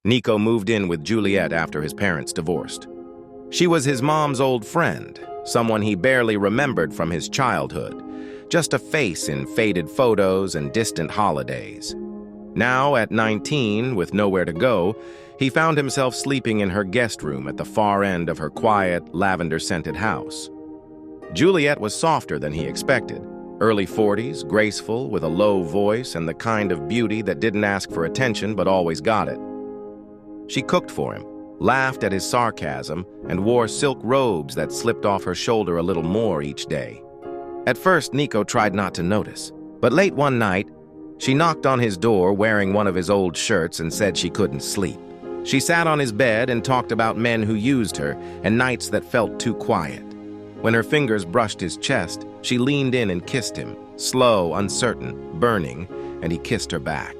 Nico moved in with Juliet after his parents divorced. She was his mom's old friend, someone he barely remembered from his childhood, just a face in faded photos and distant holidays. Now, at 19, with nowhere to go, he found himself sleeping in her guest room at the far end of her quiet, lavender-scented house. Juliet was softer than he expected, early 40s, graceful, with a low voice and the kind of beauty that didn't ask for attention but always got it. She cooked for him, laughed at his sarcasm, and wore silk robes that slipped off her shoulder a little more each day. At first, Nico tried not to notice, but late one night, she knocked on his door wearing one of his old shirts and said she couldn't sleep. She sat on his bed and talked about men who used her and nights that felt too quiet. When her fingers brushed his chest, she leaned in and kissed him, slow, uncertain, burning, and he kissed her back.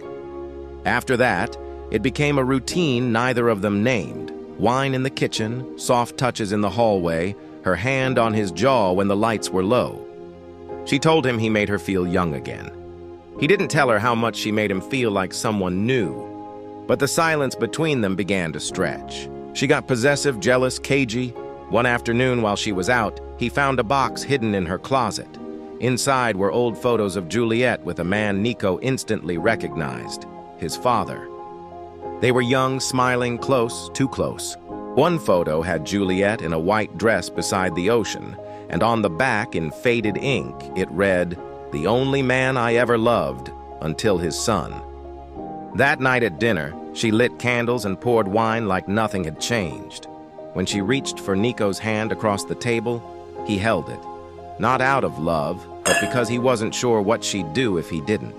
After that, it became a routine neither of them named. Wine in the kitchen, soft touches in the hallway, her hand on his jaw when the lights were low. She told him he made her feel young again. He didn't tell her how much she made him feel like someone new, but the silence between them began to stretch. She got possessive, jealous, cagey. One afternoon while she was out, he found a box hidden in her closet. Inside were old photos of Juliet with a man Nico instantly recognized, his father. They were young, smiling, close, too close. One photo had Juliet in a white dress beside the ocean, and on the back, in faded ink, it read, "The only man I ever loved, until his son." That night at dinner, she lit candles and poured wine like nothing had changed. When she reached for Nico's hand across the table, he held it. Not out of love, but because he wasn't sure what she'd do if he didn't.